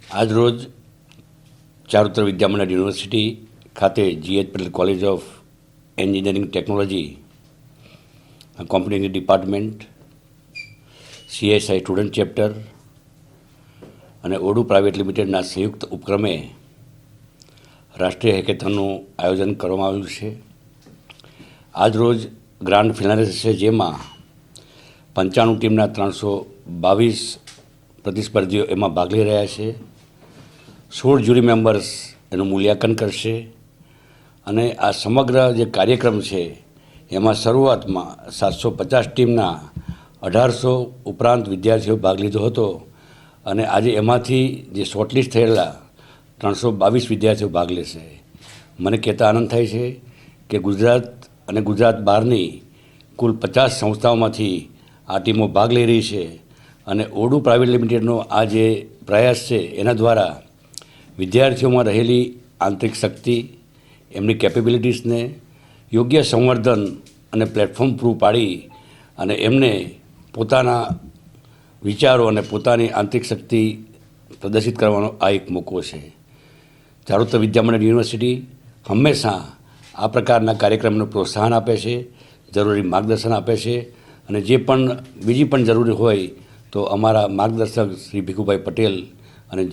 આજ રોજ ચારુતર વિદ્યામંડળ યુનિવર્સિટી ખાતે GH Patel college of engineering technology computing department, CSI student chapter અને ઓડુ પ્રાઇવેટ લિમિટેડના સંયુક્ત ઉપક્રમે રાષ્ટ્રીય હેકેથોનનું આયોજન કરવામાં આવ્યું છે. આજ રોજ ગ્રાન્ડ ફિનાલે છે, જેમાં 95 ટીમના 322 પ્રતિસ્પર્ધીઓ એમાં ભાગ લઈ રહ્યા છે. 16 જ્યુરી મેમ્બર્સ એનું મૂલ્યાંકન કરશે અને આ સમગ્ર જે કાર્યક્રમ છે એમાં શરૂઆતમાં 750 ટીમના 1800 ઉપરાંત વિદ્યાર્થીઓ ભાગ લીધો હતો અને આજે એમાંથી જે શોર્ટલિસ્ટ થયેલા 322 વિદ્યાર્થીઓ ભાગ લેશે. મને કહેતા આનંદ થાય છે કે ગુજરાત અને ગુજરાત બહારની કુલ 50 સંસ્થાઓમાંથી આ ટીમો ભાગ લઈ રહી છે અને ઓડુ પ્રાઇવેટ લિમિટેડનો આ જે પ્રયાસ છે એના દ્વારા વિદ્યાર્થીઓમાં રહેલી આંતરિક શક્તિ, એમની કેપેબિલિટીઝને યોગ્ય સંવર્ધન અને પ્લેટફોર્મ પૂરું પાડી અને એમને પોતાના વિચારો અને પોતાની આંતરિક શક્તિ પ્રદર્શિત કરવાનો આ એક મોકો છે. ચારુતર વિદ્યામંડળ યુનિવર્સિટી હંમેશા આ પ્રકારના કાર્યક્રમને પ્રોત્સાહન આપે છે, જરૂરી માર્ગદર્શન આપે છે અને જે પણ બીજી પણ જરૂરી હોય તો અમારા માર્ગદર્શક શ્રી ભીખુભાઈ પટેલ અને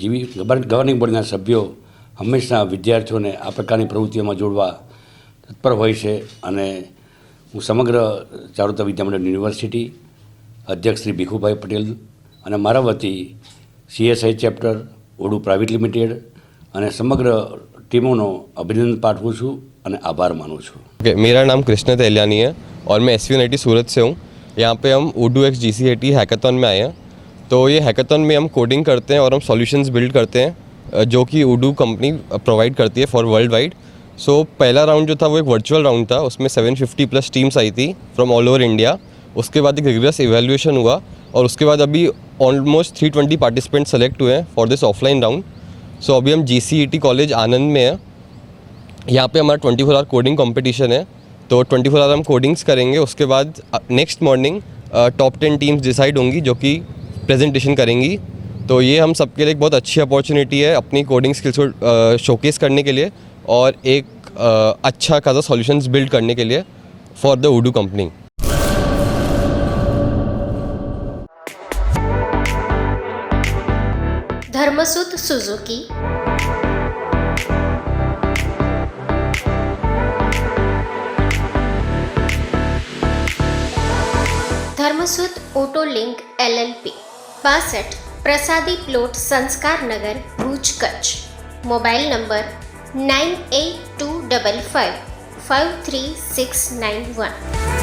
ગવર્નિંગ બોર્ડના સભ્યો હંમેશા વિદ્યાર્થીઓને આ પ્રકારની પ્રવૃત્તિઓમાં જોડવા તત્પર હોય છે. અને હું સમગ્ર ચારુતર વિદ્યામંડળ યુનિવર્સિટી અધ્યક્ષ શ્રી ભીખુભાઈ પટેલ અને મારા વતી CSI chapter, Odoo private limited અને સમગ્ર टीमों अभिनंदन पाठवूँ छूँ और आभार मानूँ छूँ. मेरा नाम कृष्ण तेलियानी है और मैं SVNIT सूरत से हूँ. यहाँ पे हम ओडू एक्स GCAT हैकाथॉन में आए हैं. तो ये हैकाथॉन में हम कोडिंग करते हैं और हम सॉल्यूशंस बिल्ड करते हैं जो कि ओडू कंपनी प्रोवाइड करती है फॉर वर्ल्ड वाइड. सो पहला राउंड जो था वो एक वर्चुअल राउंड था, उसमें 750+ टीम्स आई थी फ्रॉम ऑल ओवर इंडिया. उसके बाद एक रिगरस इवेल्यूएशन हुआ और उसके बाद अभी ऑलमोस्ट 320 पार्टिसिपेंट सेलेक्ट हुए हैं फॉर दिस ऑफलाइन राउंड. सो अभी हम GCET कॉलेज आनंद में हैं. यहाँ पे हमारा 24 आवर कोडिंग कंपटीशन है. तो 24 आवर हम कोडिंग्स करेंगे. उसके बाद next morning top 10 teams decide होंगी जो कि प्रेजेंटेशन करेंगी. तो ये हम सबके लिए एक बहुत अच्छी अपॉर्चुनिटी है अपनी कोडिंग स्किल्स को शोकेस करने के लिए और एक अच्छा खासा सॉल्यूशंस बिल्ड करने के लिए for the Odoo company. Dharmsut Suzuki, Dharmsut auto link LLP 62 Prasadi plot Sanskar Nagar Bhuj Kutch. Mobile number 9825553691.